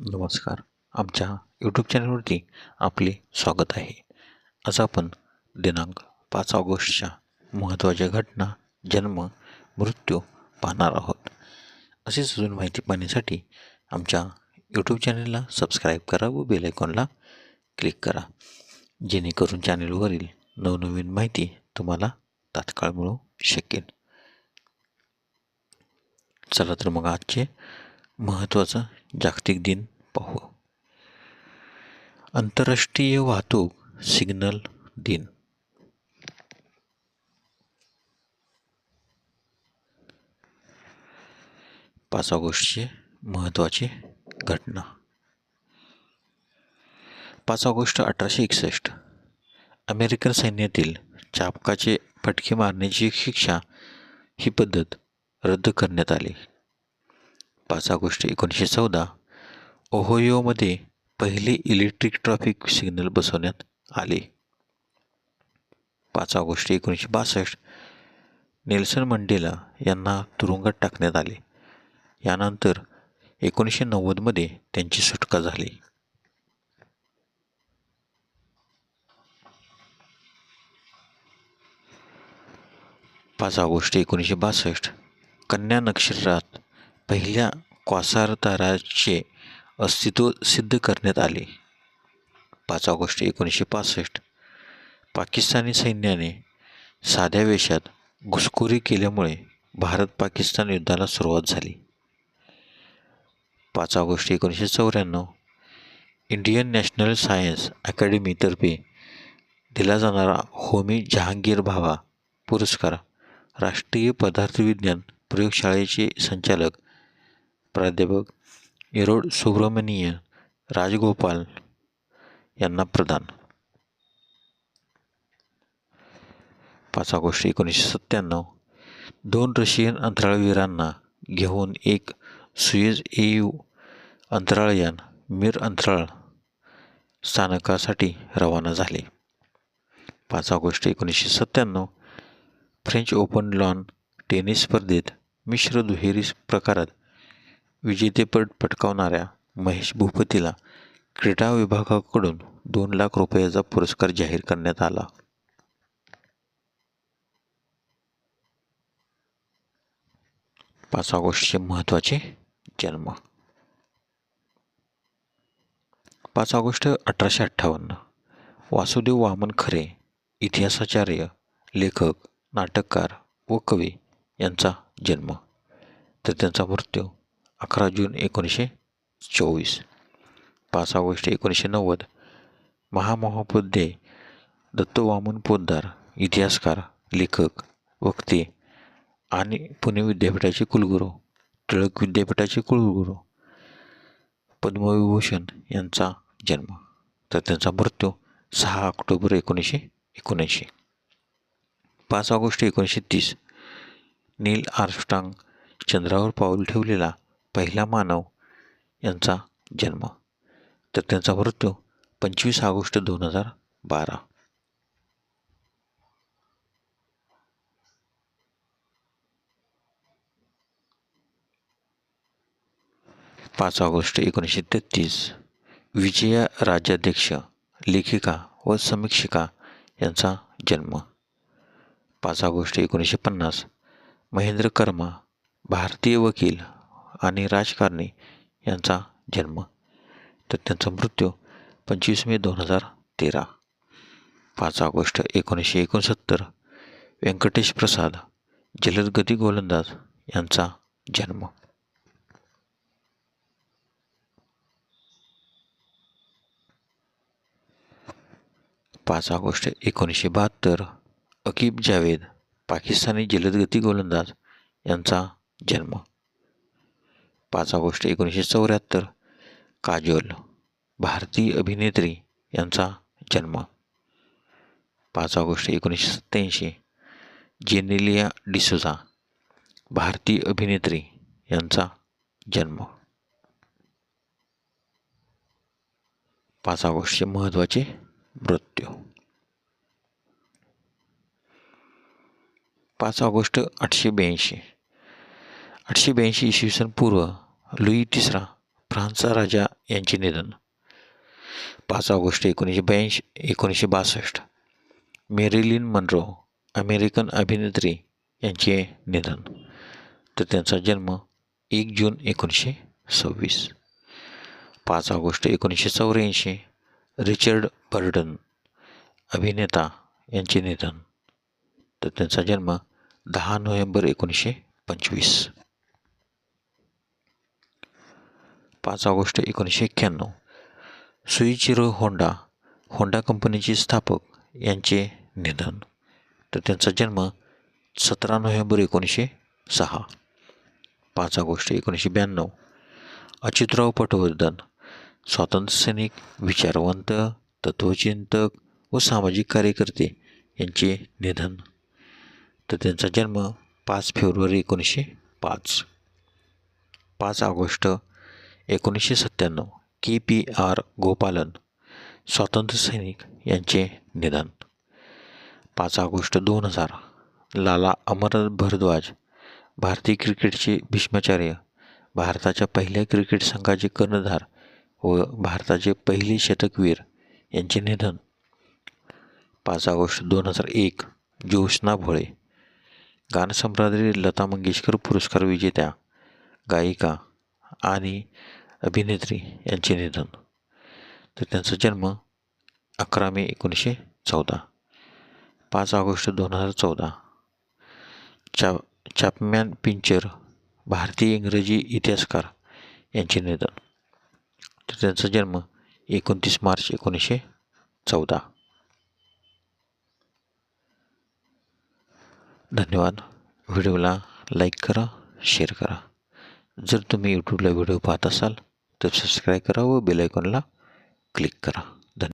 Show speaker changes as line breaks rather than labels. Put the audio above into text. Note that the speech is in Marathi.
नमस्कार. आमच्या यूट्यूब चॅनलवरती आपले स्वागत आहे. आज आपण दिनांक 5 ऑगस्टच्या महत्त्वाच्या घटना, जन्म, मृत्यू पाहणार आहोत. अशीच अजून माहिती पाहण्यासाठी आमच्या यूट्यूब चॅनलला सबस्क्राईब करा व बेल आयकॉनला क्लिक करा, जेणेकरून चॅनलवरील नवनवीन माहिती तुम्हाला तात्काळ मिळू शकेल. चला तर मग आजचे महत्त्वाचा जागतिक दिन पाहू. आंतरराष्ट्रीय वाहतूक सिग्नल दिन. 5 ऑगस्टचे महत्त्वाची घटना. 5 ऑगस्ट 1861 अमेरिकन सैन्यातील चाबकाचे फटके मारण्याची शिक्षा ही पद्धत रद्द करण्यात आली. 5 ऑगस्ट 1914 ओहायोमध्ये पहिले इलेक्ट्रिक ट्रॅफिक सिग्नल बसवण्यात आले. 5 ऑगस्ट 1962 नेल्सन मंडेला यांना तुरुंगात टाकण्यात आले. यानंतर 1990मध्ये त्यांची सुटका झाली. 5 ऑगस्ट 1962 कन्या नक्षत्रात पहिल्या क्वासारताराचे अस्तित्व सिद्ध करण्यात आले. 5 ऑगस्ट 1965 पाकिस्तानी सैन्याने साध्या वेशात घुसखोरी केल्यामुळे भारत-पाकिस्तान युद्धाला सुरुवात झाली. 5 ऑगस्ट 1994 इंडियन नॅशनल सायन्स अकॅडमीतर्फे दिला जाणारा होमी जहांगीर भाभा पुरस्कार राष्ट्रीय पदार्थविज्ञान प्रयोगशाळेचे संचालक प्राध्यापक येरोड सुब्रमणियन राजगोपाल यांना प्रदान. 5 ऑगस्ट 1997 2 रशियन अंतराळवीरांना घेऊन एक सुएझ EU अंतराळयान मिर अंतराळ स्थानकासाठी रवाना झाले. 5 August 1997 French open lawn tennis स्पर्धेत मिश्र दुहेरी प्रकारात विजेतेपद पटकावणाऱ्या महेश भूपतीला क्रीडा विभागाकडून 2 लाख रुपयाचा पुरस्कार जाहीर करण्यात आला. 5 ऑगस्टचे महत्त्वाचे जन्म. 5 ऑगस्ट 1858 वासुदेव वामन खरे, इतिहासाचार्य, लेखक, नाटककार व कवी यांचा जन्म. तर त्यांचा मृत्यू 11 जून 1924. 5 ऑगस्ट 1990 महामहोपाध्याय दत्तवामन पोद्दार, इतिहासकार, लेखक, वक्ते आणि पुणे विद्यापीठाचे कुलगुरू, टिळक विद्यापीठाचे कुलगुरू, पद्मविभूषण यांचा जन्म. तर त्यांचा मृत्यू 6 ऑक्टोबर 1979. 5 ऑगस्ट 1930 नील आर्मस्ट्राँग, चंद्रावर पाऊल ठेवलेला पहिला मानव यांचा जन्म. तर त्यांचा मृत्यू 25 ऑगस्ट 2012. 5 ऑगस्ट 1933 विजया राजाध्यक्ष, लेखिका व समीक्षिका यांचा जन्म. 5 ऑगस्ट 1950 महेंद्र कर्मा, भारतीय वकील आणि राजकारणी यांचा जन्म. तर त्यांचा मृत्यू 25 मे 2013. 5 ऑगस्ट 1969 व्यंकटेश प्रसाद, जलदगती गोलंदाज यांचा जन्म. 5 ऑगस्ट 1972 अकीब जावेद, पाकिस्तानी जलदगती गोलंदाज यांचा जन्म. 5 ऑगस्ट 1974 काजोल, भारतीय अभिनेत्री यांचा जन्म. 5 ऑगस्ट 1987 जेनेलिया डिसोजा, भारतीय अभिनेत्री यांचा जन्म. 5 ऑगस्टचे महत्त्वाचे मृत्यू. 5 ऑगस्ट 882 882 इसवी सन पूर्व लुई तिसरा फ्रान्सचा राजा यांचे निधन 5 ऑगस्ट 1962. मेरिलिन मनरो अमेरिकन अभिनेत्री यांचे निधन, तर त्यांचा जन्म 1 जून 1926. 5 ऑगस्ट 1984. रिचर्ड बर्टन अभिनेता यांचे निधन, तर त्यांचा जन्म 10 नोव्हेंबर 1925. 5 ऑगस्ट 1991. सुइचिरो होंडा कंपनीचे स्थापक यांचे निधन, तर त्यांचा जन्म 17 नोव्हेंबर 1906. 5 ऑगस्ट 1992. अच्युतराव पटवर्धन स्वातंत्र्यसैनिक, विचारवंत, तत्त्वचिंतक व सामाजिक कार्यकर्ते यांचे निधन, तर त्यांचा जन्म 5 फेब्रुवारी 1905. 5 ऑगस्ट 1997. KPR गोपालन स्वातंत्र्यसैनिक यांचे निधन. 5 ऑगस्ट 2000. लाला अमरनाथ भारद्वाज भारतीय क्रिकेटचे भीष्माचार्य, भारताच्या पहिल्या क्रिकेट संघाचे कर्णधार व भारताचे पहिले शतकवीर यांचे निधन. 5 ऑगस्ट 2001. ज्योत्स्ना भोळे गानसम्राज्ञी लता मंगेशकर पुरस्कार विजेत्या गायिका आणि अभिनेत्री यांचे निधन, तर त्यांचा जन्म 11 मे 1914. 5 ऑगस्ट 2014. चॅपमॅन पिंचर भारतीय इंग्रजी इतिहासकार यांचे निधन, तर त्यांचा जन्म 29 मार्च 1914. धन्यवाद. व्हिडिओला लाईक करा, शेअर करा. जर तुम्ही यूट्यूबला व्हिडिओ पाहत असाल तर सबस्क्राईब करा व बेल आयकॉनला क्लिक करा.